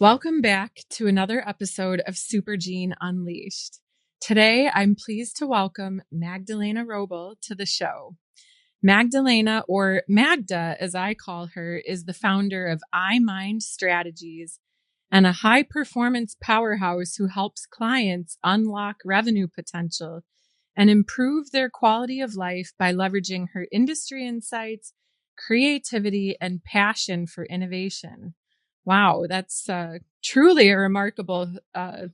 Welcome back to another episode of Supergene Unleashed. Today, I'm pleased to welcome Magdalena Wrobel to the show. Magdalena, or Magda as I call her, is the founder of iMind Strategies and a high-performance powerhouse who helps clients unlock revenue potential and improve their quality of life by leveraging her industry insights, creativity, and passion for innovation. Wow, that's truly a remarkable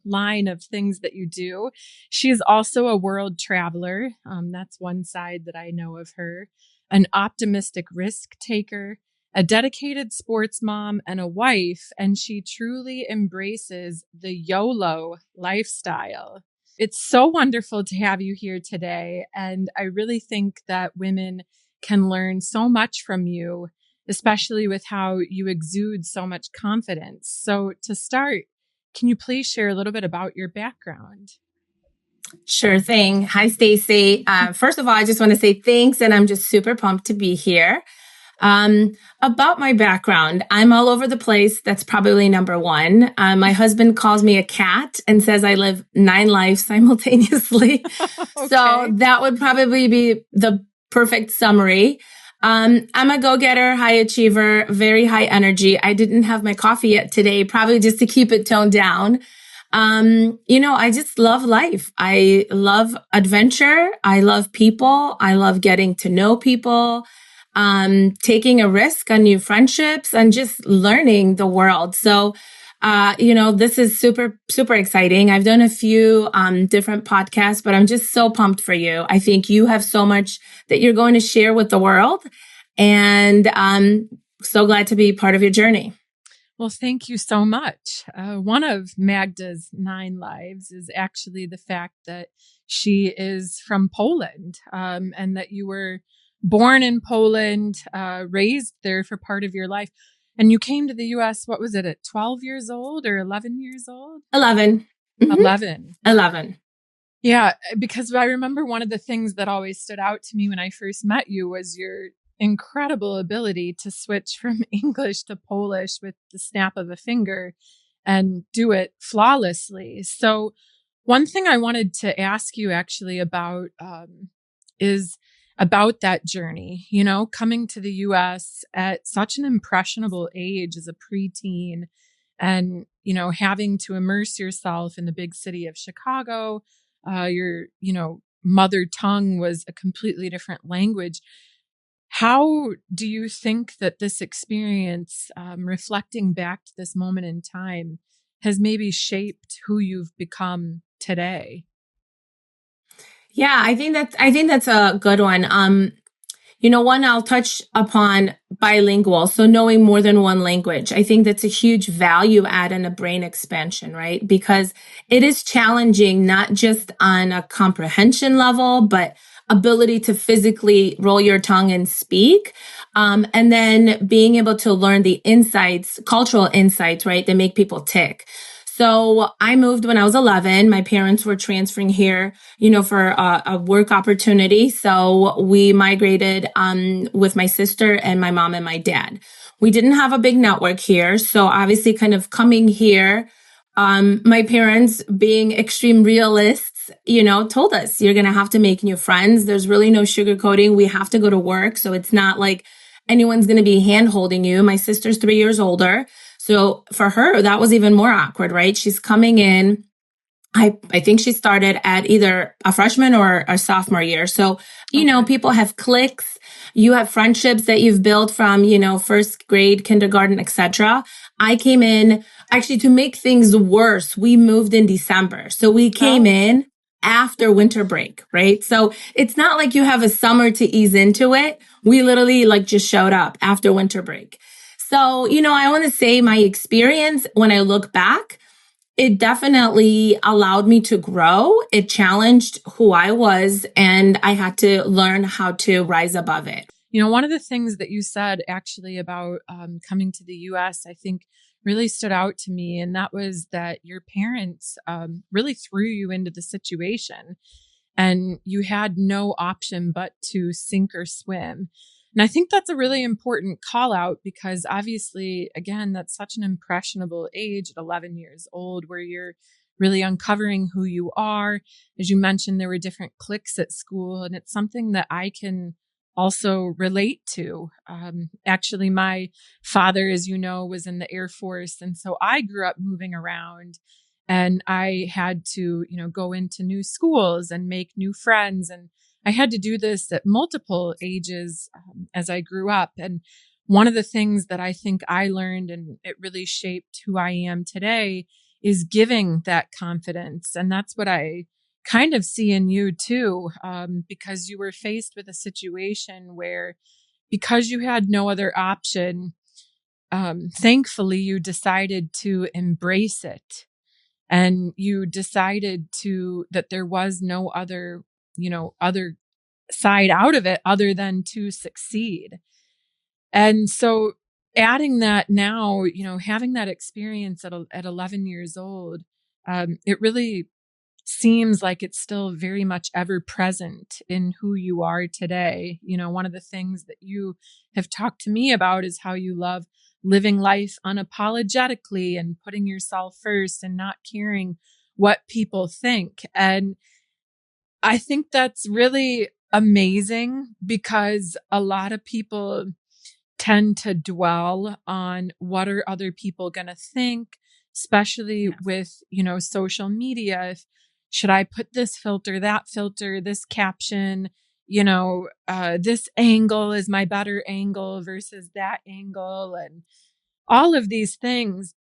line of things that you do. She is also a world traveler. That's one side that I know of her. An optimistic risk taker, a dedicated sports mom, and a wife. And she truly embraces the YOLO lifestyle. It's so wonderful to have you here today. And I really think that women can learn so much from you, especially with how you exude so much confidence. So to start, can you please share a little bit about your background? Sure thing. Hi, Stacy. First of all, I just want to say thanks, and I'm just super pumped to be here. About my background, I'm all over the place. That's probably number one. My husband calls me a cat and says I live 9 lives simultaneously. Okay. So that would probably be the perfect summary. I'm a go-getter, high achiever, very high energy. I didn't have my coffee yet today, probably just to keep it toned down. I just love life. I love adventure. I love people. I love getting to know people, taking a risk on new friendships and just learning the world. So, this is super, super exciting. I've done a few, different podcasts, but I'm just so pumped for you. I think you have so much that you're going to share with the world, and I'm so glad to be part of your journey. Well, thank you so much. One of Magda's 9 lives is actually the fact that she is from Poland, and that you were born in Poland, raised there for part of your life. And you came to the U.S., what was it, at 12 years old or 11 years old? 11. Mm-hmm. 11. Yeah, because I remember one of the things that always stood out to me when I first met you was your incredible ability to switch from English to Polish with the snap of a finger and do it flawlessly. So one thing I wanted to ask you actually about is about that journey, coming to the US at such an impressionable age as a preteen and, having to immerse yourself in the big city of Chicago. Your mother tongue was a completely different language. How do you think that this experience, reflecting back to this moment in time, has maybe shaped who you've become today? Yeah, I think that's a good one. One, I'll touch upon bilingual. So knowing more than one language. I think that's a huge value add and a brain expansion, right? Because it is challenging, not just on a comprehension level, but ability to physically roll your tongue and speak. And then being able to learn the insights, cultural insights, right? That make people tick. So I moved when I was 11. My parents were transferring here, for a work opportunity. So we migrated with my sister and my mom and my dad. We didn't have a big network here. So obviously kind of coming here, my parents being extreme realists, told us you're going to have to make new friends. There's really no sugarcoating. We have to go to work. So it's not like anyone's going to be hand holding you. My sister's 3 years older. So for her, that was even more awkward, right? She's coming in. I think she started at either a freshman or a sophomore year. So, people have cliques. You have friendships that you've built from, first grade, kindergarten, etc. I came in actually to make things worse. We moved in December. So we came in after winter break, right? So it's not like you have a summer to ease into it. We literally just showed up after winter break. So, I want to say my experience when I look back, it definitely allowed me to grow. It challenged who I was, and I had to learn how to rise above it. One of the things that you said actually about coming to the U.S., I think really stood out to me. And that was that your parents really threw you into the situation and you had no option but to sink or swim. And I think that's a really important call out because obviously, again, that's such an impressionable age at 11 years old where you're really uncovering who you are. As you mentioned, there were different cliques at school, and it's something that I can also relate to. Actually, my father, as you know, was in the Air Force. And so I grew up moving around and I had to, go into new schools and make new friends. And I had to do this at multiple ages as I grew up. And one of the things that I think I learned and it really shaped who I am today is giving that confidence. And that's what I kind of see in you too, because you were faced with a situation where, because you had no other option, thankfully you decided to embrace it. And you decided that there was no other, other side out of it other than to succeed. And so adding that now, having that experience at 11 years old, it really seems like it's still very much ever present in who you are today. One of the things that you have talked to me about is how you love living life unapologetically and putting yourself first and not caring what people think. And I think that's really amazing because a lot of people tend to dwell on what are other people going to think, especially with, social media. Should I put this filter, that filter, this caption, this angle is my better angle versus that angle and all of these things.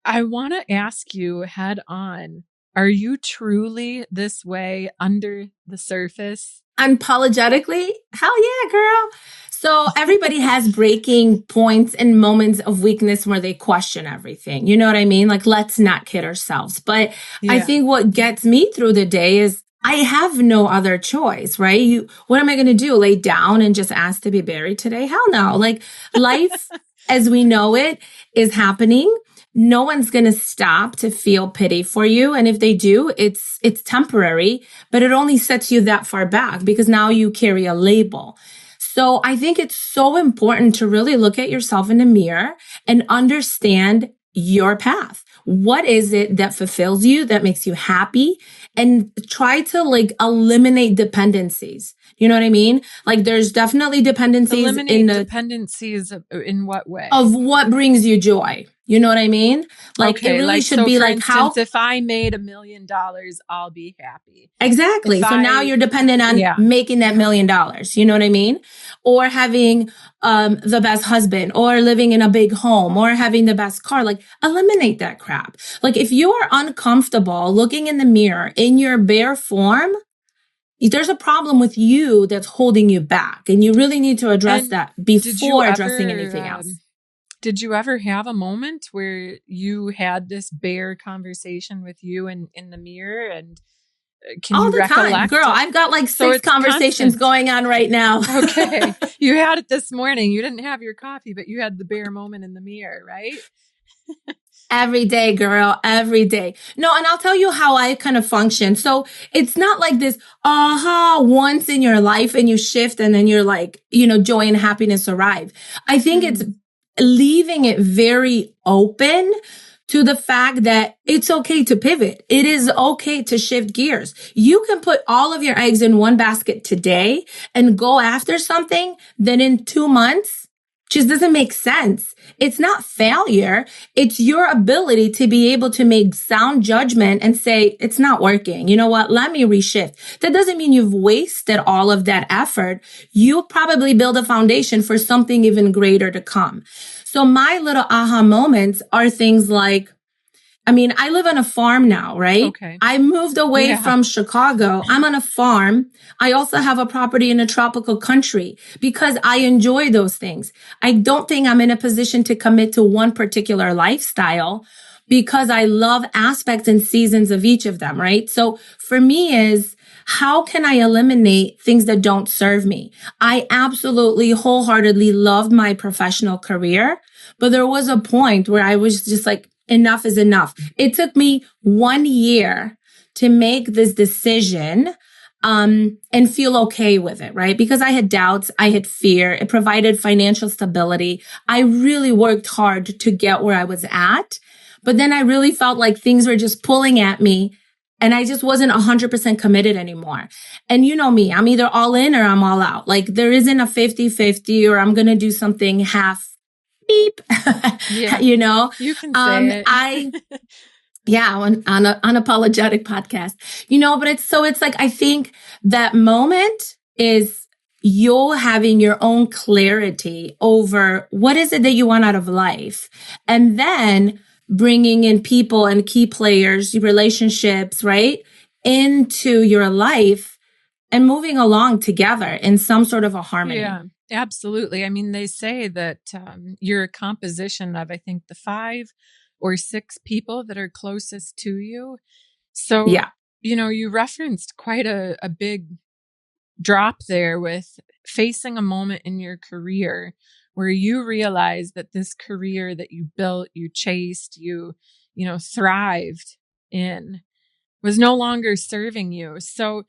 I want to ask you head on, are you truly this way under the surface? Unapologetically? Hell yeah, girl. So everybody has breaking points and moments of weakness where they question everything. You know what I mean? Like, let's not kid ourselves. But I think what gets me through the day is I have no other choice, right? What am I going to do? Lay down and just ask to be buried today? Hell no. Like, life as we know it is happening. No one's going to stop to feel pity for you. And if they do, it's temporary, but it only sets you that far back because now you carry a label. So I think it's so important to really look at yourself in the mirror and understand your path. What is it that fulfills you, that makes you happy? And try to eliminate dependencies. You know what I mean? Like, there's definitely dependencies. Dependencies in what way? Of what brings you joy. You know what I mean? Like, it really should be like, how if I made $1 million, I'll be happy. Exactly. So now you're dependent on making that $1 million. You know what I mean? Or having the best husband, or living in a big home, or having the best car. Like, eliminate that crap. Like, if you are uncomfortable looking in the mirror in your bare form, there's a problem with you that's holding you back. And you really need to address that before addressing anything else. Did you ever have a moment where you had this bare conversation with you in the mirror? And can all you the recollect? Time. Girl, I've got 6 conversations going on right now. Okay. You had it this morning. You didn't have your coffee, but you had the bare moment in the mirror, right? Every day, girl, every day. No, and I'll tell you how I kind of function. So it's not like this once in your life and you shift and then you're like, joy and happiness arrive. I think it's leaving it very open to the fact that it's okay to pivot. It is okay to shift gears. You can put all of your eggs in one basket today and go after something that in 2 months just doesn't make sense. It's not failure. It's your ability to be able to make sound judgment and say, it's not working. You know what? Let me reshift. That doesn't mean you've wasted all of that effort. You'll probably build a foundation for something even greater to come. So my little aha moments are things like, I live on a farm now, right? Okay. I moved away from Chicago. I'm on a farm. I also have a property in a tropical country because I enjoy those things. I don't think I'm in a position to commit to one particular lifestyle because I love aspects and seasons of each of them, right? So for me is, how can I eliminate things that don't serve me? I absolutely wholeheartedly loved my professional career, but there was a point where I was just like, enough is enough. It took me 1 year to make this decision and feel okay with it, right? Because I had doubts, I had fear. It provided financial stability. I really worked hard to get where I was at, but then I really felt like things were just pulling at me and I just wasn't 100% committed anymore. And you know me, I'm either all in or I'm all out. Like there isn't a 50-50 or I'm going to do something half beep, Yeah. you know? You can say it. Yeah, on an unapologetic podcast, you know, but it's like, I think that moment is you having your own clarity over what is it that you want out of life. And then bringing in people and key players, relationships, right, into your life and moving along together in some sort of a harmony. Yeah, absolutely. I mean, they say that you're a composition of, I think, the 5 or 6 people that are closest to you. So, yeah, you referenced quite a big drop there with facing a moment in your career where you realized that this career that you built, you chased, you thrived in was no longer serving you. So,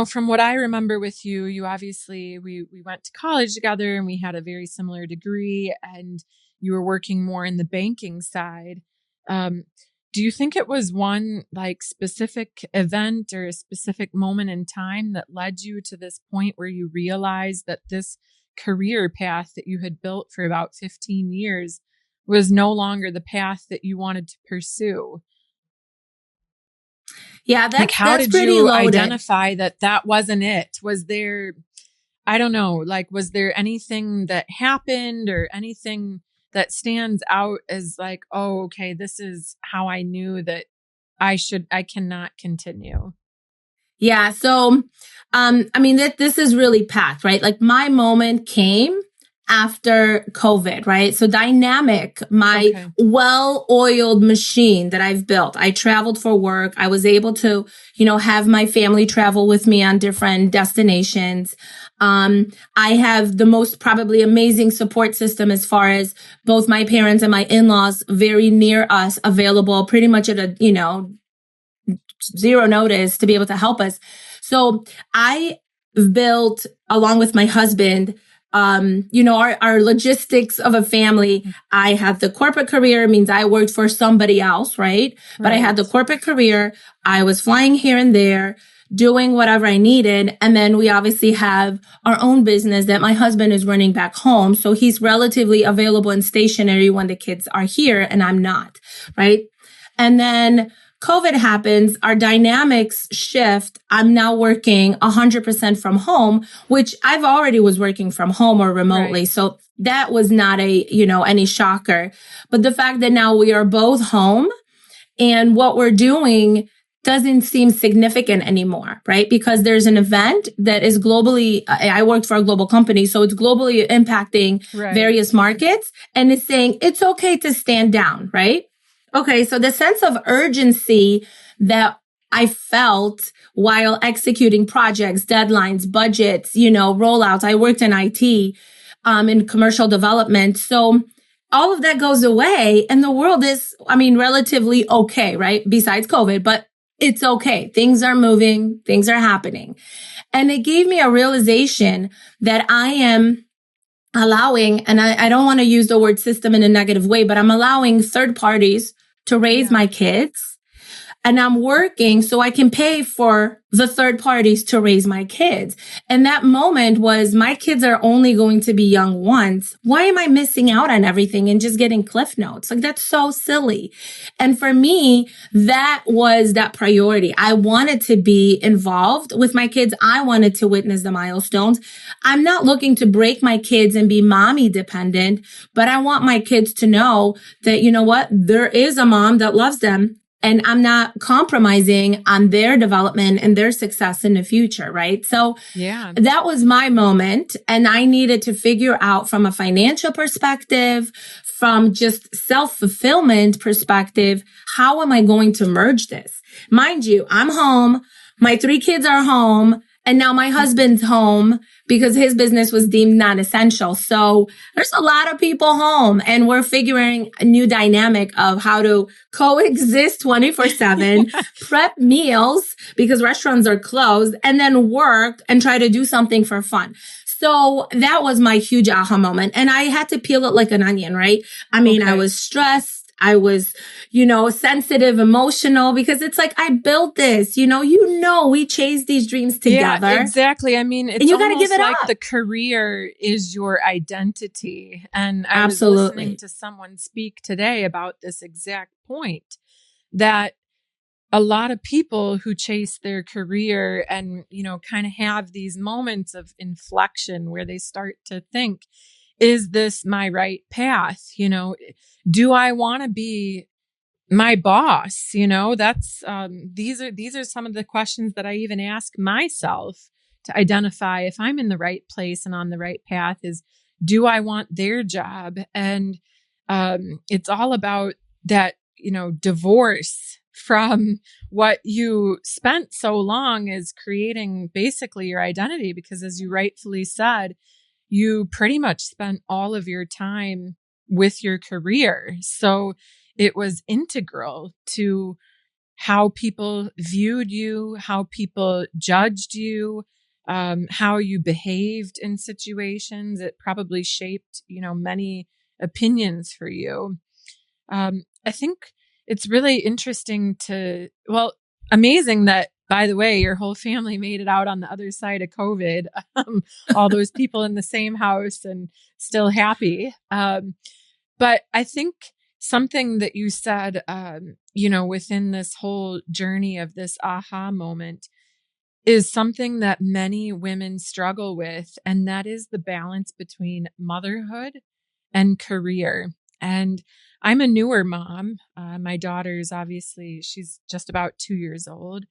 from what I remember with you, you obviously, we went to college together and we had a very similar degree and you were working more in the banking side. Do you think it was one like specific event or a specific moment in time that led you to this point where you realized that this career path that you had built for about 15 years was no longer the path that you wanted to pursue? Yeah, Like, how that's did pretty you loaded. identify that wasn't it? Was there, I don't know, like, was there anything that happened or anything that stands out as like, oh, okay, this is how I knew that I cannot continue? Yeah. So, I mean, this is really packed, right? Like my moment came after COVID, right? So dynamic, my well-oiled machine that I've built. I traveled for work. I was able to, have my family travel with me on different destinations. I have the most probably amazing support system as far as both my parents and my in-laws very near us, available pretty much at a, zero notice to be able to help us. So I built, along with my husband, our logistics of a family. I had the corporate career, means I worked for somebody else, right? But I had the corporate career. I was flying here and there, doing whatever I needed. And then we obviously have our own business that my husband is running back home. So he's relatively available and stationary when the kids are here and I'm not, right? And then COVID happens, our dynamics shift. I'm now working 100% from home, which I've already was working from home or remotely. Right. So that was not any shocker. But the fact that now we are both home and what we're doing doesn't seem significant anymore, right? Because there's an event that is globally, I worked for a global company, so it's globally impacting various markets and it's saying it's okay to stand down, right? Okay, so the sense of urgency that I felt while executing projects, deadlines, budgets, rollouts. I worked in IT, in commercial development. So all of that goes away and the world is, relatively okay, right? Besides COVID, but it's okay. Things are moving, things are happening. And it gave me a realization that I am allowing, and I don't want to use the word system in a negative way, but I'm allowing third parties to raise my kids. And I'm working so I can pay for the third parties to raise my kids. And that moment was, my kids are only going to be young once. Why am I missing out on everything and just getting cliff notes? Like, that's so silly. And for me, that was that priority. I wanted to be involved with my kids. I wanted to witness the milestones. I'm not looking to break my kids and be mommy dependent, but I want my kids to know that, there is a mom that loves them. And I'm not compromising on their development and their success in the future, right? So that was my moment. And I needed to figure out from a financial perspective, from just self-fulfillment perspective, how am I going to merge this? Mind you, I'm home. My 3 kids are home. And now my husband's home because his business was deemed non-essential. So there's a lot of people home, and we're figuring a new dynamic of how to coexist 24/7, prep meals because restaurants are closed, and then work and try to do something for fun. So that was my huge aha moment. And I had to peel it like an onion, right? I mean, I was stressed. I was, sensitive, emotional, because it's like, I built this, we chase these dreams together. Yeah, exactly. I mean, it's and you got to give it like up. The career is your identity. And I was Absolutely listening to someone speak today about this exact point, that a lot of people who chase their career and, kind of have these moments of inflection where they start to think, is this my right path? Do I want to be my boss? That's, these are some of the questions that I even ask myself to identify if I'm in the right place and on the right path. Is, do I want their job? And, it's all about that, divorce from what you spent so long as creating basically your identity. Because as you rightfully said, you pretty much spent all of your time with your career. So it was integral to how people viewed you, how people judged you, how you behaved in situations. It probably shaped, many opinions for you. I think it's really interesting amazing that, by the way, your whole family made it out on the other side of COVID. All those people in the same house and still happy. But I think something that you said, within this whole journey of this aha moment is something that many women struggle with. And that is the balance between motherhood and career. And I'm a newer mom. My daughter's she's just about 2 years old.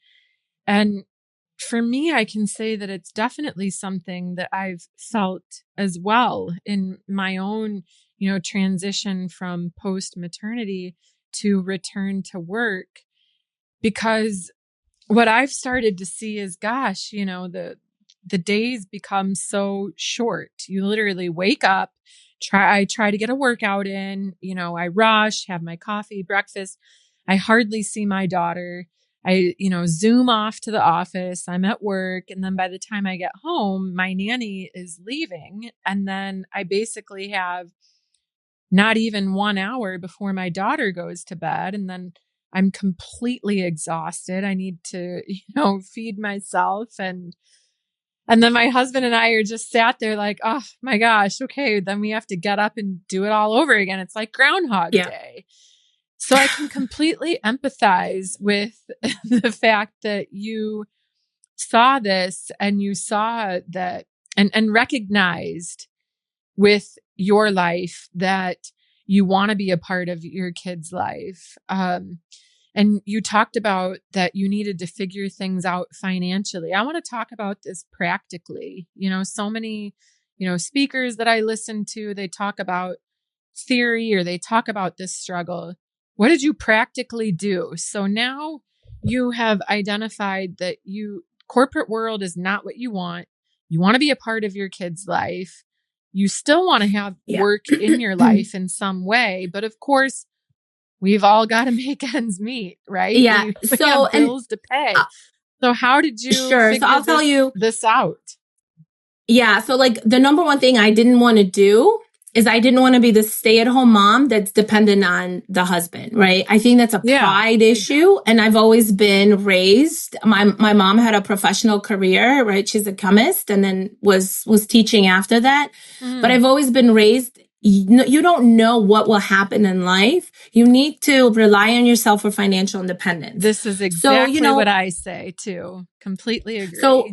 And for me, I can say that it's definitely something that I've felt as well in my own, transition from post-maternity to return to work. Because what I've started to see is, gosh, the days become so short. You literally wake up, I try to get a workout in, I rush, have my coffee, breakfast. I hardly see my daughter. I, zoom off to the office. I'm at work. And then by the time I get home, my nanny is leaving. And then I basically have not even 1 hour before my daughter goes to bed. And then I'm completely exhausted. I need to, feed myself. And then my husband and I are just sat there like, oh my gosh, okay, then we have to get up and do it all over again. It's like Groundhog Day. So I can completely empathize with the fact that you saw this and you saw that and recognized with your life that you want to be a part of your kid's life. And you talked about that you needed to figure things out financially. I want to talk about this practically. So many, speakers that I listen to, they talk about theory or they talk about this struggle. What did you practically do? So now you have identified that corporate world is not what you want. You want to be a part of your kid's life. You still want to have work in your life in some way. But of course, we've all got to make ends meet, right? Yeah. We have bills to pay. So how did you figure this out? Yeah. So like the number one thing I didn't want to do is I didn't want to be the stay-at-home mom that's dependent on the husband, right? I think that's a pride issue. And I've always been raised. My mom had a professional career, right? She's a chemist and then was teaching after that. But I've always been raised, you don't know what will happen in life. You need to rely on yourself for financial independence. This is exactly what I say too. Completely agree. So,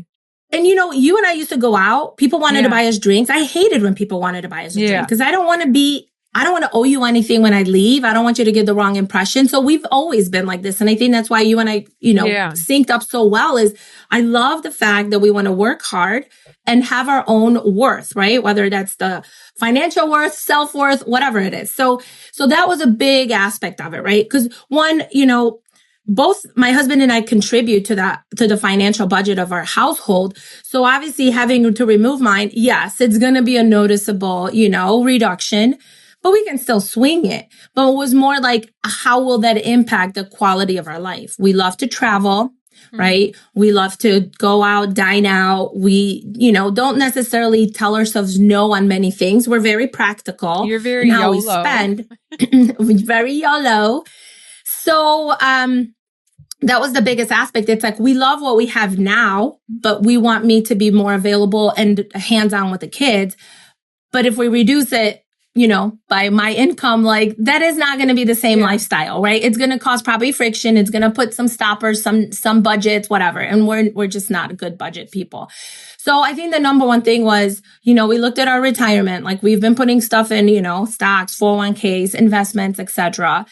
and you and I used to go out. People wanted to buy us drinks. I hated when people wanted to buy us a drink because I don't want to owe you anything when I leave. I don't want you to get the wrong impression. So we've always been like this. And I think that's why you and I, synced up so well is I love the fact that we want to work hard and have our own worth, right? Whether that's the financial worth, self-worth, whatever it is. So that was a big aspect of it, right? Because one, both my husband and I contribute to the financial budget of our household. So obviously having to remove mine, yes, it's going to be a noticeable, reduction, but we can still swing it. But it was more like, how will that impact the quality of our life? We love to travel, right? We love to go out, dine out. We, don't necessarily tell ourselves no on many things. We're very practical. You're very in how YOLO. we spend. Very YOLO. So, that was the biggest aspect. It's like, we love what we have now, but we want me to be more available and hands-on with the kids. But if we reduce it, by my income, like that is not going to be the same lifestyle, right? It's going to cause probably friction. It's going to put some stoppers, some budgets, whatever. And we're just not good budget people. So I think the number one thing was, we looked at our retirement, like we've been putting stuff in, stocks, 401ks, investments, etc.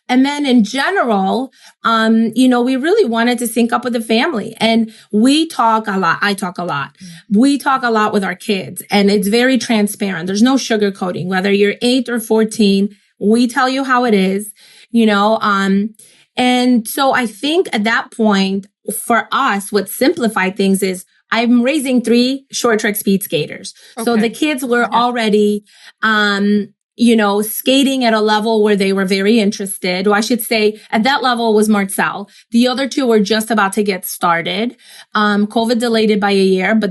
And then in general, we really wanted to sync up with the family, and we talk a lot. I talk a lot. We talk a lot with our kids, and it's very transparent. There's no sugarcoating, whether you're 8 or 14, we tell you how it is, and so I think at that point for us, what simplified things is I'm raising 3 short track speed skaters. Okay. So the kids were already, skating at a level where they were very interested. Or I should say at that level was Marcel. The other 2 were just about to get started. COVID delayed it by a year, but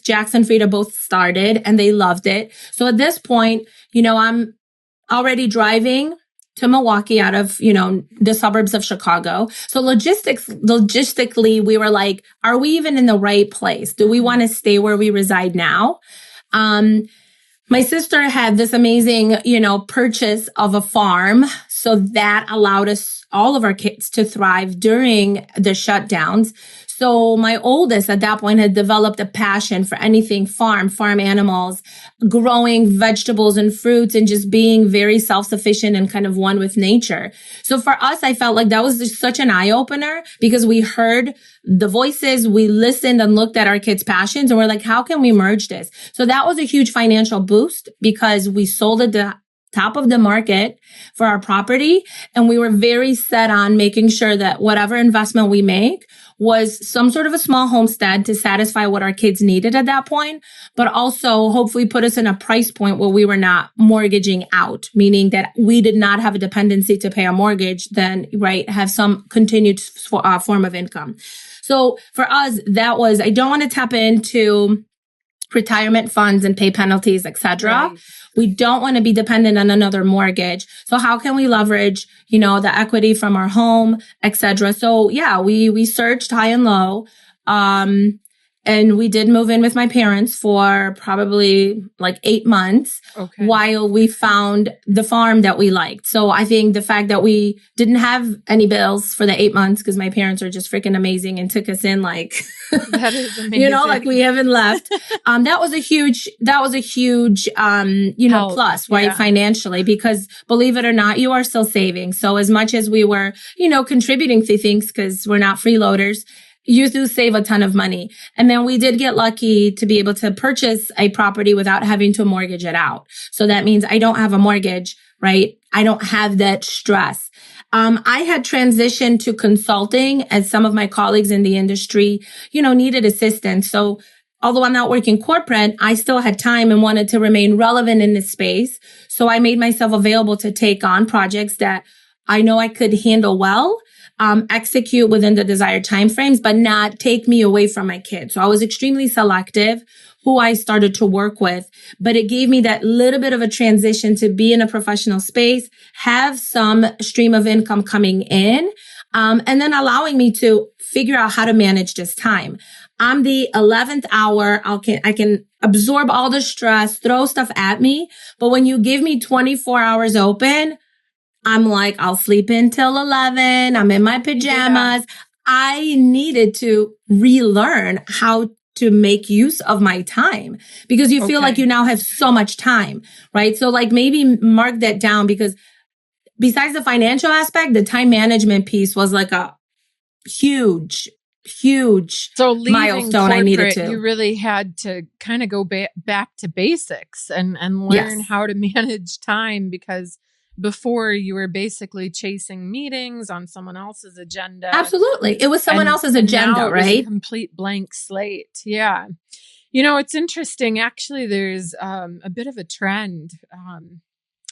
Jax and Frida both started and they loved it. So at this point, I'm already driving to Milwaukee out of, the suburbs of Chicago. So logistically, we were like, are we even in the right place? Do we want to stay where we reside now? My sister had this amazing, purchase of a farm. So that allowed us, all of our kids, to thrive during the shutdowns. So my oldest at that point had developed a passion for anything farm animals, growing vegetables and fruits, and just being very self-sufficient and kind of one with nature. So for us, I felt like that was just such an eye-opener, because we heard the voices, we listened and looked at our kids' passions, and we're like, how can we merge this? So that was a huge financial boost, because we sold at the top of the market for our property. And we were very set on making sure that whatever investment we make was some sort of a small homestead to satisfy what our kids needed at that point, but also hopefully put us in a price point where we were not mortgaging out, meaning that we did not have a dependency to pay a mortgage, then, right, have some continued form of income. So for us, that was, I don't want to tap into retirement funds and pay penalties, etc. Right. We don't want to be dependent on another mortgage. So how can we leverage, the equity from our home, etc. So yeah, we searched high and low. And we did move in with my parents for probably like 8 months while we found the farm that we liked. So I think the fact that we didn't have any bills for the 8 months, because my parents are just freaking amazing and took us in like, that is amazing. Like we haven't left. That was a huge, help, plus, right? Yeah. Financially, because believe it or not, you are still saving. So as much as we were, contributing to things, because we're not freeloaders, you do save a ton of money. And then we did get lucky to be able to purchase a property without having to mortgage it out. So that means I don't have a mortgage, right? I don't have that stress. I had transitioned to consulting as some of my colleagues in the industry, needed assistance. So although I'm not working corporate, I still had time and wanted to remain relevant in this space. So I made myself available to take on projects that I know I could handle well, execute within the desired timeframes, but not take me away from my kids. So I was extremely selective who I started to work with, but it gave me that little bit of a transition to be in a professional space, have some stream of income coming in, and then allowing me to figure out how to manage this time. I'm the 11th hour. I can absorb all the stress, throw stuff at me. But when you give me 24 hours open, I'm like, I'll sleep until 11. I'm in my pajamas. Yeah. I needed to relearn how to make use of my time, because you feel like you now have so much time, right? So like maybe mark that down, because besides the financial aspect, the time management piece was like a huge milestone I needed to. You really had to kind of go back to basics and learn how to manage time, because before you were basically chasing meetings on someone else's agenda. Absolutely. It was someone else's agenda, now it right? was a complete blank slate. Yeah. It's interesting. Actually, there's a bit of a trend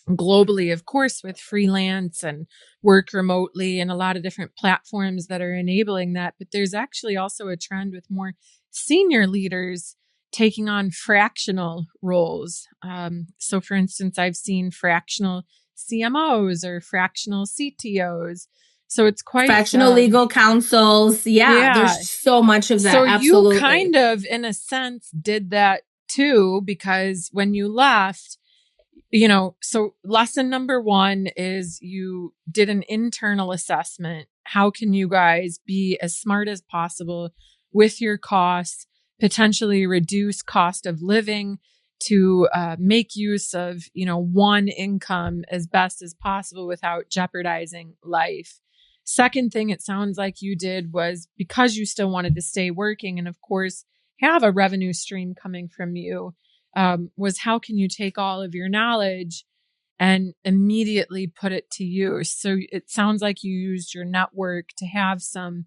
globally, of course, with freelance and work remotely and a lot of different platforms that are enabling that. But there's actually also a trend with more senior leaders taking on fractional roles. So, for instance, I've seen fractional CMOs or fractional CTOs. So it's quite fractional legal counsels. Yeah, there's so much of that. So absolutely. You kind of, in a sense, did that too, because when you left, so lesson number one is you did an internal assessment. How can you guys be as smart as possible with your costs, potentially reduce cost of living to make use of, one income as best as possible without jeopardizing life. Second thing it sounds like you did was, because you still wanted to stay working and, of course, have a revenue stream coming from you, was how can you take all of your knowledge and immediately put it to use? So it sounds like you used your network to have some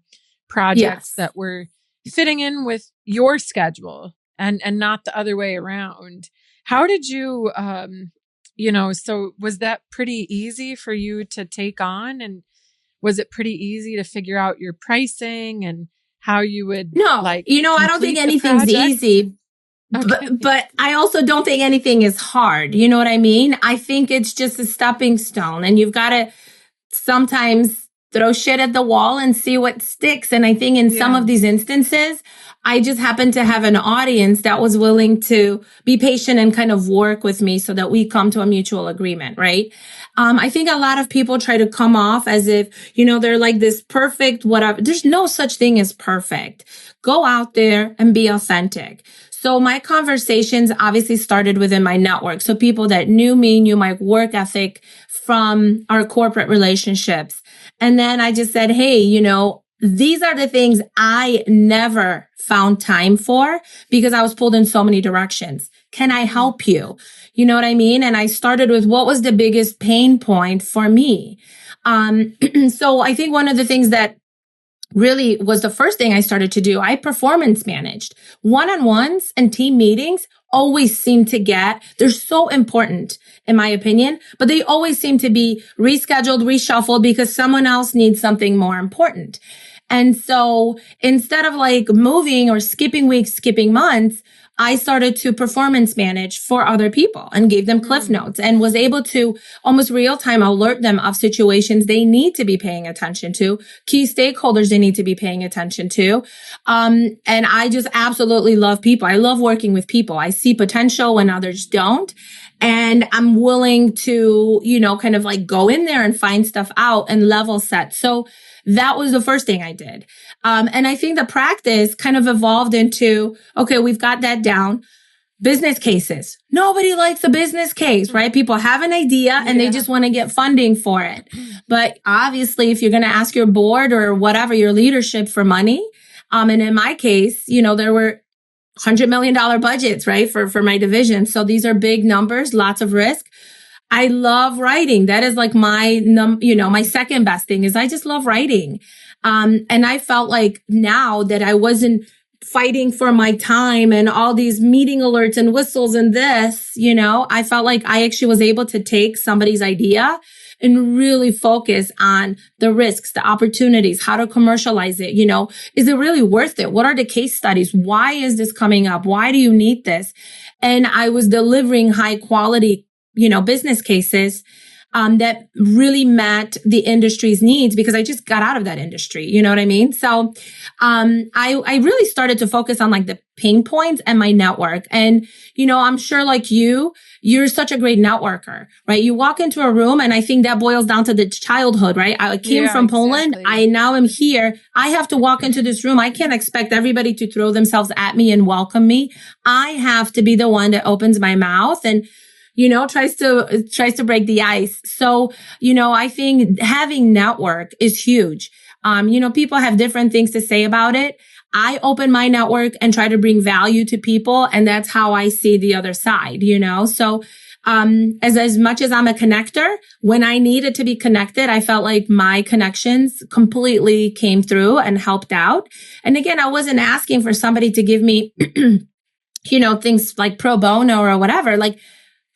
projects that were fitting in with your schedule and not the other way around. How did you, so was that pretty easy for you to take on? And was it pretty easy to figure out your pricing and how you would I don't think anything's easy. Okay. But I also don't think anything is hard. You know what I mean? I think it's just a stepping stone, and you've got to sometimes throw shit at the wall and see what sticks. And I think in some of these instances, I just happened to have an audience that was willing to be patient and kind of work with me so that we come to a mutual agreement, right? I think a lot of people try to come off as if, they're like this perfect, whatever. There's no such thing as perfect. Go out there and be authentic. So my conversations obviously started within my network. So people that knew me, knew my work ethic from our corporate relationships. And then I just said, hey, these are the things I never found time for because I was pulled in so many directions. Can I help you? You know what I mean? And I started with what was the biggest pain point for me. So I think one of the things that really was the first thing I started to do, I performance managed. One-on-ones and team meetings always seem to they're so important in my opinion, but they always seem to be rescheduled, reshuffled because someone else needs something more important. And so instead of like moving or skipping weeks, skipping months, I started to performance manage for other people and gave them cliff notes and was able to almost real time alert them of situations they need to be paying attention to, key stakeholders they need to be paying attention to. And I just absolutely love people. I love working with people. I see potential when others don't. And I'm willing to, kind of like go in there and find stuff out and level set. So that was the first thing I did. And I think the practice kind of evolved into, okay, we've got that down. Business cases. Nobody likes a business case, right? People have an idea and they just want to get funding for it. But obviously, if you're going to ask your board or whatever, your leadership for money, and in my case, there were $100 million budgets, right? For my division. So these are big numbers, lots of risk. I love writing. That is like my, my second best thing is I just love writing. And I felt like now that I wasn't fighting for my time and all these meeting alerts and whistles and this, I felt like I actually was able to take somebody's idea and really focus on the risks, the opportunities, how to commercialize it. Is it really worth it? What are the case studies? Why is this coming up? Why do you need this? And I was delivering high quality business cases that really met the industry's needs because I just got out of that industry. You know what I mean? So I really started to focus on like the pain points and my network. And, I'm sure like you're such a great networker, right? You walk into a room and I think that boils down to the childhood, right? I came from Poland. I now am here. I have to walk into this room. I can't expect everybody to throw themselves at me and welcome me. I have to be the one that opens my mouth and tries to break the ice. So, I think having network is huge. People have different things to say about it. I open my network and try to bring value to people. And that's how I see the other side, So, as much as I'm a connector, when I needed to be connected, I felt like my connections completely came through and helped out. And again, I wasn't asking for somebody to give me, things like pro bono or whatever. Like,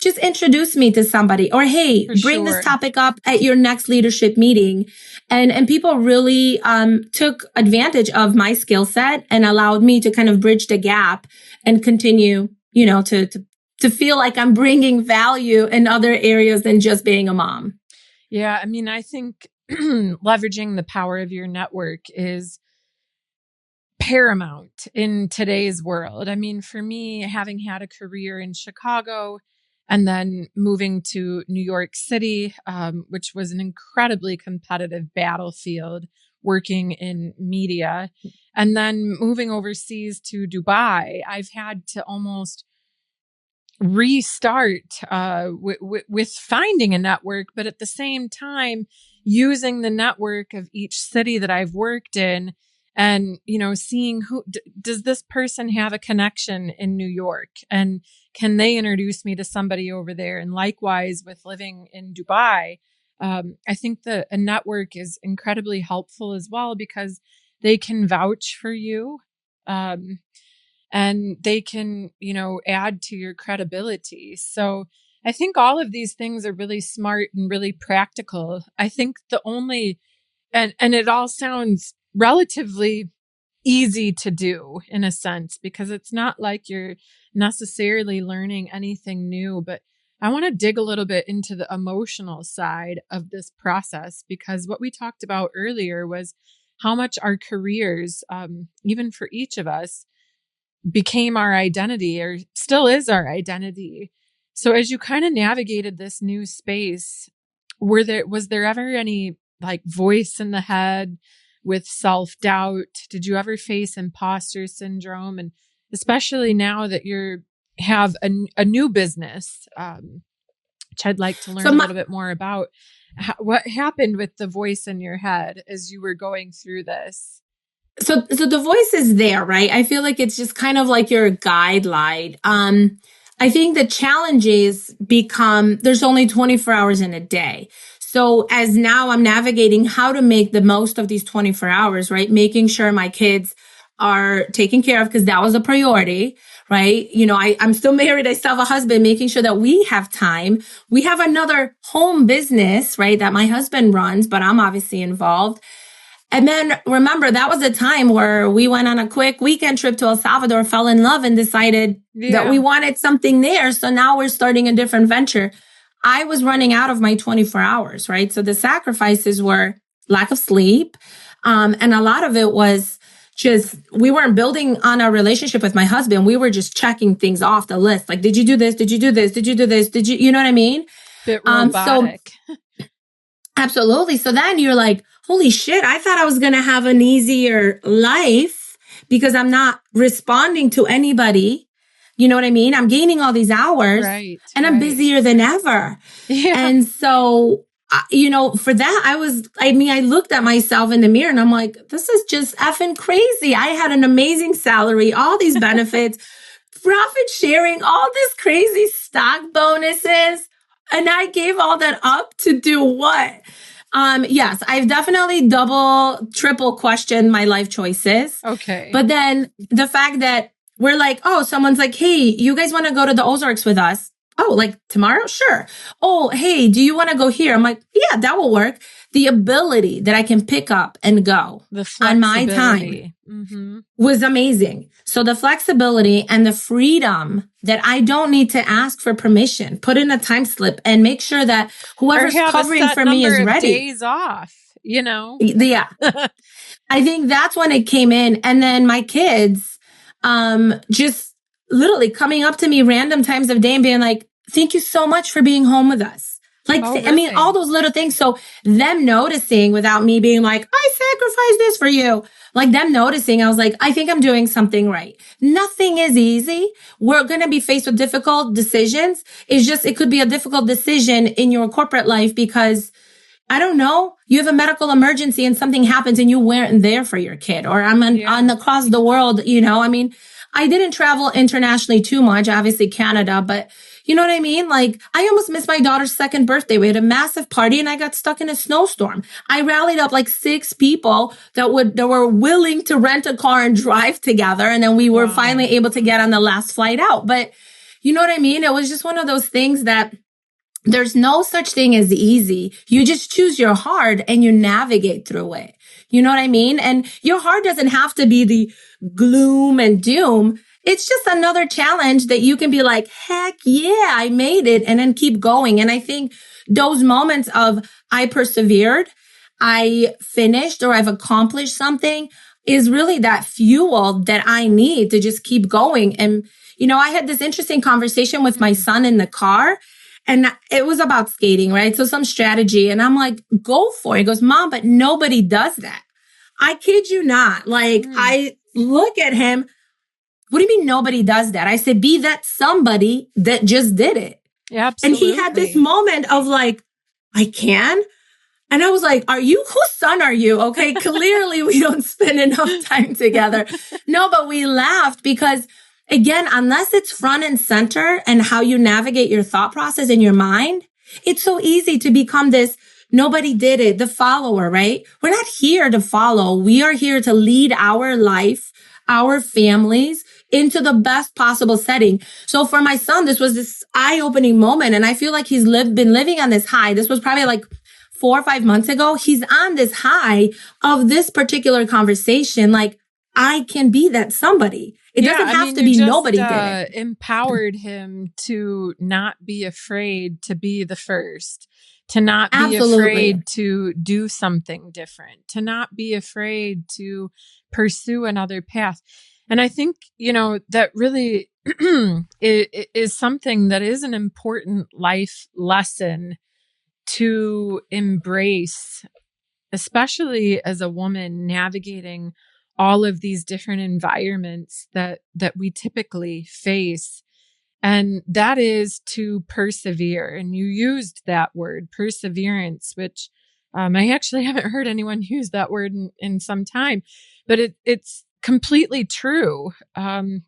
just introduce me to somebody, or hey, bring this topic up at your next leadership meeting. And people really took advantage of my skill set and allowed me to kind of bridge the gap and continue, to feel like I'm bringing value in other areas than just being a mom. Yeah, I mean, I think leveraging the power of your network is paramount in today's world. I mean, for me, having had a career in Chicago and then moving to New York City, which was an incredibly competitive battlefield, working in media, and then moving overseas to Dubai, I've had to almost restart with finding a network, but at the same time, using the network of each city that I've worked in and, seeing who does this person have a connection in New York, and can they introduce me to somebody over there? And likewise with living in Dubai, I think that a network is incredibly helpful as well, because they can vouch for you. And they can, add to your credibility. So I think all of these things are really smart and really practical. I think the only, and it all sounds relatively easy to do in a sense, because it's not like you're necessarily learning anything new, but I want to dig a little bit into the emotional side of this process, because what we talked about earlier was how much our careers, even for each of us, became our identity, or still is our identity. So as you kind of navigated this new space, was there ever any like voice in the head with self-doubt? Did you ever face imposter syndrome? And especially now that you have a new business, which I'd like to learn a little bit more about, what happened with the voice in your head as you were going through this? So the voice is there, right? I feel like it's just kind of like your guideline. I think the challenges become, there's only 24 hours in a day. So as now I'm navigating how to make the most of these 24 hours, right? Making sure my kids are taken care of, because that was a priority, right? I'm still married. I still have a husband, making sure that we have time. We have another home business, right? That my husband runs, but I'm obviously involved. And then remember, that was a time where we went on a quick weekend trip to El Salvador, fell in love, and decided that we wanted something there. So now we're starting a different venture. I was running out of my 24 hours, right? So the sacrifices were lack of sleep. And a lot of it was just, we weren't building on our relationship with my husband. We were just checking things off the list. Like, did you do this? Did you do this? Did you do this? You know what I mean? Bit robotic. Absolutely. So then you're like, holy shit, I thought I was going to have an easier life because I'm not responding to anybody. You know what I mean? I'm gaining all these hours, and I'm busier than ever. Yeah. And so, for that, I looked at myself in the mirror and I'm like, this is just effing crazy. I had an amazing salary, all these benefits, profit sharing, all this crazy stock bonuses. And I gave all that up to do what? Yes, I've definitely double, triple questioned my life choices. Okay. But then the fact that we're like, oh, someone's like, hey, you guys want to go to the Ozarks with us? Oh, like tomorrow? Sure. Oh, hey, do you want to go here? I'm like, yeah, that will work. The ability that I can pick up and go on my time was amazing. So the flexibility and the freedom that I don't need to ask for permission, put in a time slip and make sure that whoever's covering for me is ready. Days off, Yeah. I think that's when it came in. And then my kids, just literally coming up to me random times of day and being like, thank you so much for being home with us. Like, really? I mean, all those little things. So them noticing without me being like, I sacrificed this for you. Like them noticing, I was like, I think I'm doing something right. Nothing is easy. We're going to be faced with difficult decisions. It's just, it could be a difficult decision in your corporate life because I don't know, you have a medical emergency and something happens and you weren't there for your kid, or I'm on across the world, I mean, I didn't travel internationally too much, obviously Canada, but you know what I mean? Like, I almost missed my daughter's second birthday. We had a massive party and I got stuck in a snowstorm. I rallied up like 6 people that were willing to rent a car and drive together. And then we were finally able to get on the last flight out. But you know what I mean? It was just one of those things that there's no such thing as easy. You just choose your hard and you navigate through it. You know what I mean? And your hard doesn't have to be the gloom and doom. It's just another challenge that you can be like, heck yeah, I made it, and then keep going. And I think those moments of I persevered, I finished, or I've accomplished something is really that fuel that I need to just keep going. And, you know, I had this interesting conversation with my son in the car. And it was about skating, right? So some strategy. And I'm like, go for it. He goes, Mom, but nobody does that. I kid you not. Like, I look at him. What do you mean nobody does that? I said, be that somebody that just did it. Yeah, absolutely. And he had this moment of like, I can. And I was like, whose son are you? Okay. Clearly we don't spend enough time together. No, but we laughed because, again, unless it's front and center and how you navigate your thought process in your mind, it's so easy to become this nobody did it, the follower, right? We're not here to follow. We are here to lead our life, our families into the best possible setting. So for my son, this was this eye-opening moment. And I feel like he's been living on this high. This was probably like 4 or 5 months ago. He's on this high of this particular conversation. Like, I can be that somebody. It doesn't have to be nobody did it. Empowered him to not be afraid to be the first, to not be afraid to do something different, to not be afraid to pursue another path. And I think, you know, that really is something that is an important life lesson to embrace, especially as a woman navigating all of these different environments that we typically face. And that is to persevere. And you used that word, perseverance, which I actually haven't heard anyone use that word in some time, but it's completely true,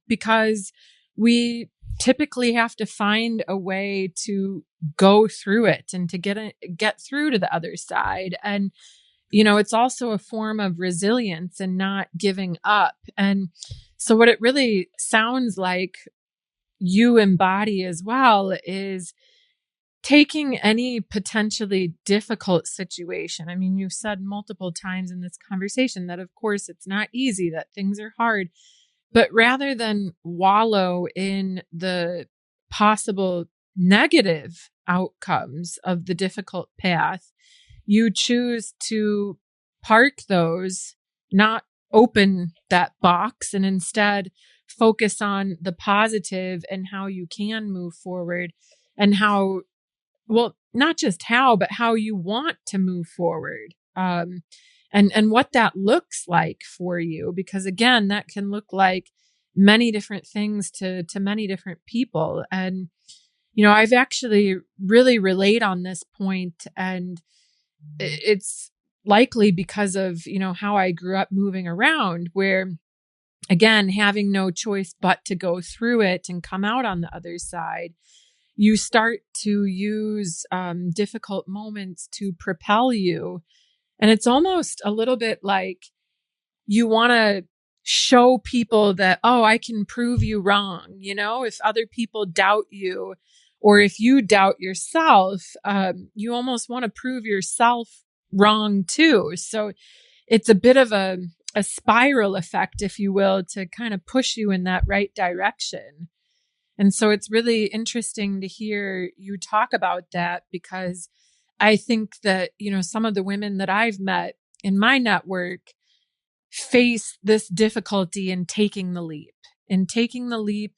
because we typically have to find a way to go through it and to get through to the other side. And you know, it's also a form of resilience and not giving up. And so what it really sounds like you embody as well is taking any potentially difficult situation. I mean, you've said multiple times in this conversation that, of course, it's not easy, that things are hard, but rather than wallow in the possible negative outcomes of the difficult path, you choose to park those, not open that box, and instead focus on the positive and how you can move forward and how, well, not just how, but how you want to move forward. And what that looks like for you, because again, that can look like many different things to many different people. And, you know, I've actually really relayed on this point, and it's likely because of, you know, how I grew up moving around, where again, having no choice but to go through it and come out on the other side, you start to use difficult moments to propel you. And it's almost a little bit like you want to show people that, oh, I can prove you wrong. You know, if other people doubt you, or if you doubt yourself, you almost want to prove yourself wrong too. So it's a bit of a spiral effect, if you will, to kind of push you in that right direction. And so it's really interesting to hear you talk about that, because I think that, you know, some of the women that I've met in my network face this difficulty in taking the leap,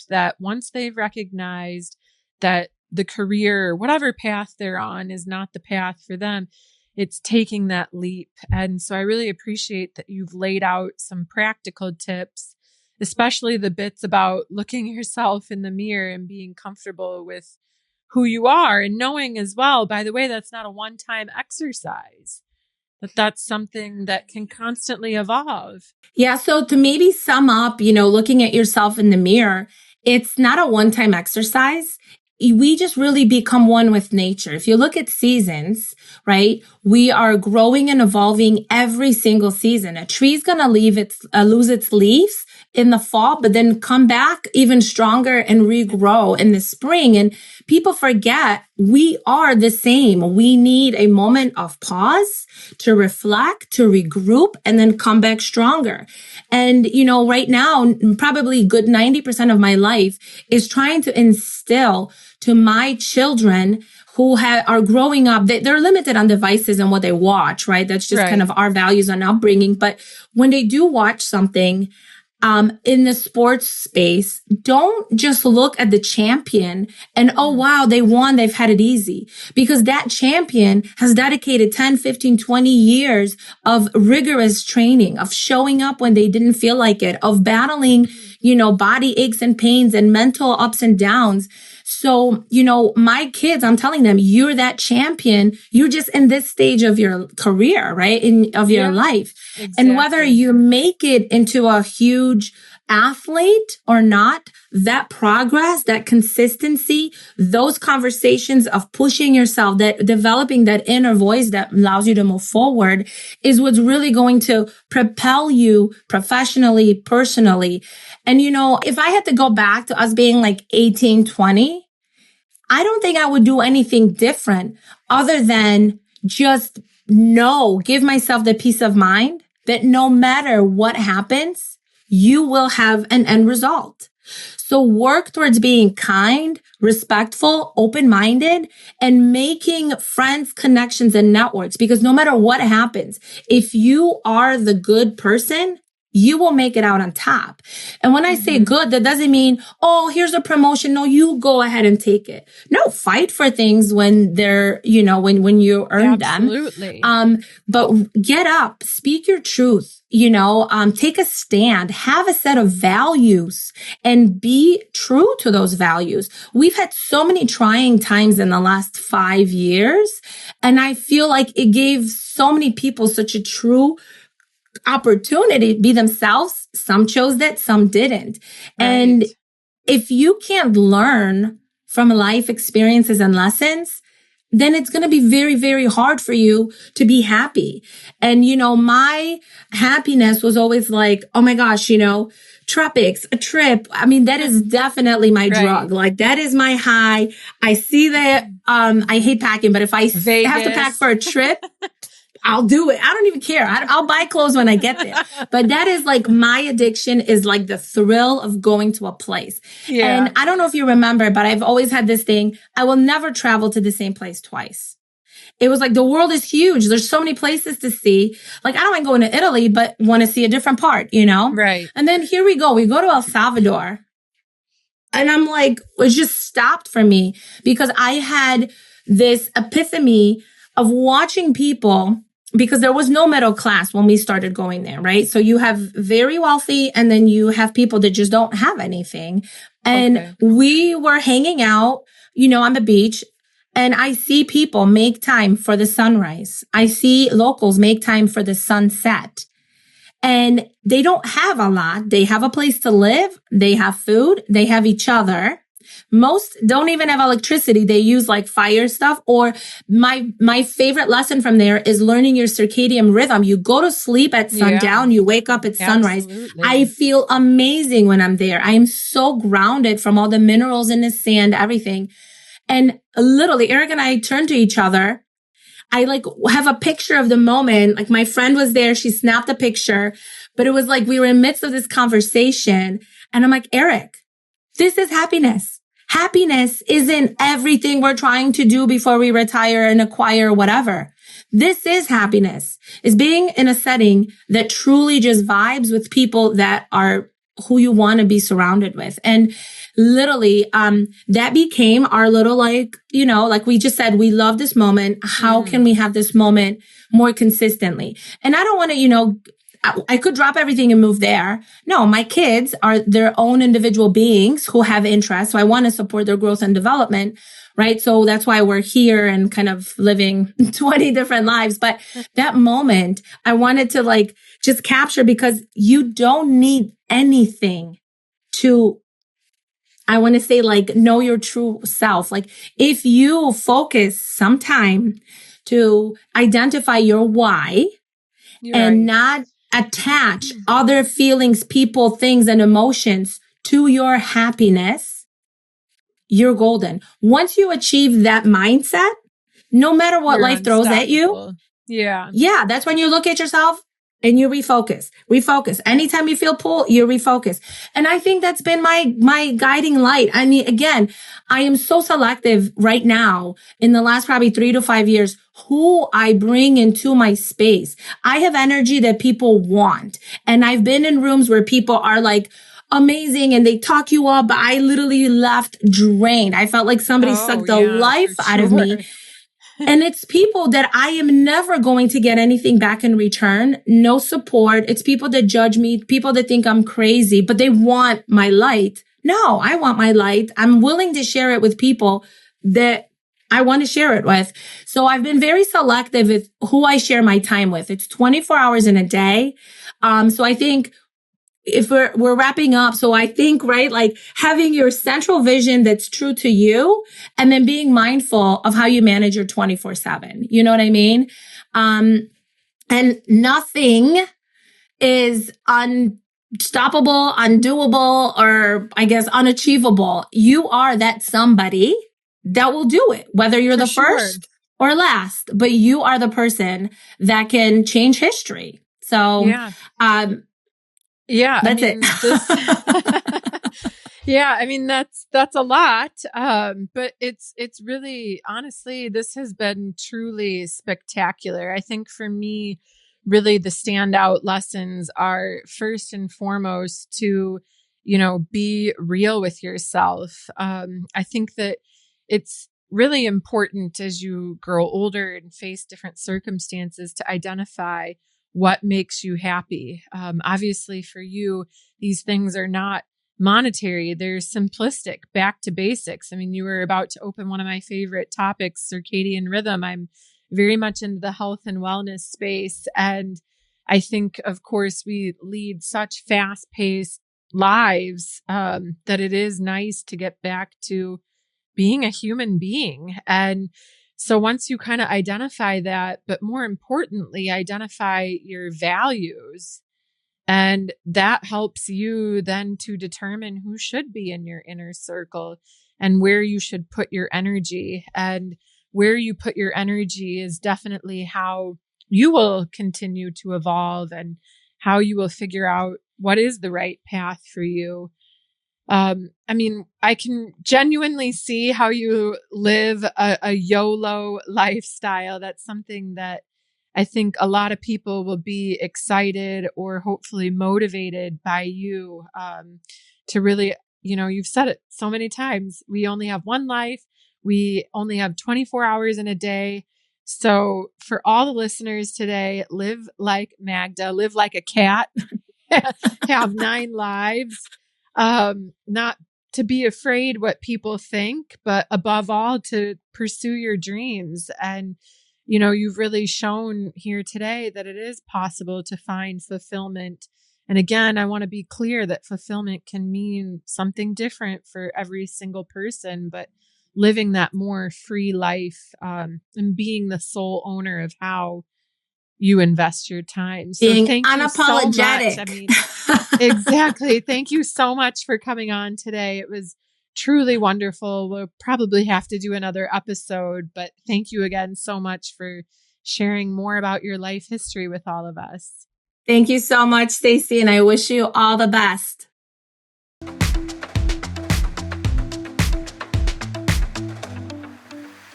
that once they've recognized that the career or whatever path they're on is not the path for them, it's taking that leap. And so I really appreciate that you've laid out some practical tips, especially the bits about looking yourself in the mirror and being comfortable with who you are, and knowing as well, by the way, that's not a one-time exercise. That's something that can constantly evolve. Yeah. So to maybe sum up, looking at yourself in the mirror, it's not a one-time exercise. We just really become one with nature. If you look at seasons, right, we are growing and evolving every single season. A tree's going to lose its leaves in the fall, but then come back even stronger and regrow in the spring. And people forget we are the same. We need a moment of pause to reflect, to regroup, and then come back stronger. And, right now, probably good 90% of my life is trying to instill to my children who are growing up, they're limited on devices and what they watch, right? That's just kind of our values and upbringing. But when they do watch something, in the sports space, don't just look at the champion and, oh, wow, they won. They've had it easy, because that champion has dedicated 10, 15, 20 years of rigorous training, of showing up when they didn't feel like it, of battling, body aches and pains and mental ups and downs. So, my kids, I'm telling them, you're that champion. You're just in this stage of your career, right? Of your life. Exactly. And whether you make it into a huge athlete or not, that progress, that consistency, those conversations of pushing yourself, that developing that inner voice that allows you to move forward is what's really going to propel you professionally, personally. And, if I had to go back to us being like 18, 20, I don't think I would do anything different other than just give myself the peace of mind that no matter what happens, you will have an end result. So work towards being kind, respectful, open-minded, and making friends, connections, and networks. Because no matter what happens, if you are the good person, you will make it out on top. And when I say good, that doesn't mean, oh, here's a promotion. No, you go ahead and take it. No, fight for things when they're, when you earn them. Absolutely. But get up, speak your truth, take a stand, have a set of values, and be true to those values. We've had so many trying times in the last 5 years, and I feel like it gave so many people such a true opportunity to be themselves. Some chose that, some didn't. Right. And if you can't learn from life experiences and lessons, then it's going to be very, very hard for you to be happy. And, my happiness was always like, oh my gosh, tropics, a trip. I mean, that is definitely my drug. Like, that is my high. I see that. I hate packing, but if I have to pack for a trip, I'll do it. I don't even care. I'll buy clothes when I get there. But that is like my addiction, is like the thrill of going to a place. Yeah. And I don't know if you remember, but I've always had this thing. I will never travel to the same place twice. It was like, the world is huge. There's so many places to see. Like, I don't mind going to Italy, but want to see a different part, Right. And then here we go. We go to El Salvador. And I'm like, it just stopped for me, because I had this epiphany of watching people, because there was no middle class when we started going there, right? So you have very wealthy, and then you have people that just don't have anything. And we were hanging out, on the beach, and I see people make time for the sunrise. I see locals make time for the sunset. And they don't have a lot. They have a place to live. They have food. They have each other. Most don't even have electricity. They use like fire stuff. Or my favorite lesson from there is learning your circadian rhythm. You go to sleep at sundown, you wake up at sunrise. I feel amazing when I'm there. I am so grounded from all the minerals in the sand, everything. And literally, Eric and I turned to each other. I have a picture of the moment. Like, my friend was there. She snapped a picture, but it was like we were in the midst of this conversation. And I'm like, Eric, this is happiness. Happiness isn't everything we're trying to do before we retire and acquire whatever. This is happiness, is being in a setting that truly just vibes with people that are who you want to be surrounded with. And literally, that became our little, like we just said, we love this moment. How can we have this moment more consistently? And I don't want to, I could drop everything and move there. No, my kids are their own individual beings who have interests. So I want to support their growth and development. Right. So that's why we're here and kind of living 20 different lives. But that moment I wanted to like just capture, because you don't need anything to, I want to say, like, know your true self. Like, if you focus some time to identify your why and not attach other feelings, people, things, and emotions to your happiness, you're golden. Once you achieve that mindset, no matter what life throws at you, yeah, that's when you look at yourself and you refocus. Anytime you feel pull, you refocus. And I think that's been my guiding light. I mean, again, I am so selective right now in the last probably 3 to 5 years who I bring into my space. I have energy that people want. And I've been in rooms where people are like amazing and they talk you up, but I literally left drained. I felt like somebody sucked the life out of me. And it's people that I am never going to get anything back in return. No support. It's people that judge me, people that think I'm crazy, but they want my light. No, I want my light. I'm willing to share it with people that I want to share it with. So I've been very selective with who I share my time with. It's 24 hours in a day. So I think if we're wrapping up. So I think, right, like having your central vision that's true to you and then being mindful of how you manage your 24/7. You know what I mean? And nothing is unstoppable, undoable, or I guess unachievable. You are that somebody that will do it, whether you're the first or last, but you are the person that can change history. So, yeah, that's it. Yeah, I mean, that's a lot. But it's really, honestly, this has been truly spectacular. I think for me, really the standout lessons are first and foremost to, be real with yourself. I think that it's really important as you grow older and face different circumstances to identify what makes you happy. Obviously for you, these things are not monetary. They're simplistic, back to basics. I mean, you were about to open one of my favorite topics, circadian rhythm. I'm very much into the health and wellness space. And I think, of course, we lead such fast paced lives that it is nice to get back to being a human being. And so once you kind of identify that, but more importantly, identify your values, and that helps you then to determine who should be in your inner circle and where you should put your energy. And where you put your energy is definitely how you will continue to evolve and how you will figure out what is the right path for you. I mean, I can genuinely see how you live a YOLO lifestyle. That's something that I think a lot of people will be excited or hopefully motivated by you, to really, you've said it so many times. We only have one life. We only have 24 hours in a day. So for all the listeners today, live like Magda, live like a cat, have 9 lives. Not to be afraid what people think, but above all, to pursue your dreams. And, you've really shown here today that it is possible to find fulfillment. And again, I want to be clear that fulfillment can mean something different for every single person, but living that more free life, and being the sole owner of how you invest your time. So being thank unapologetic. you so much. I mean, exactly. Thank you so much for coming on today. It was truly wonderful. We'll probably have to do another episode, but thank you again so much for sharing more about your life history with all of us. Thank you so much, Stacy, and I wish you all the best.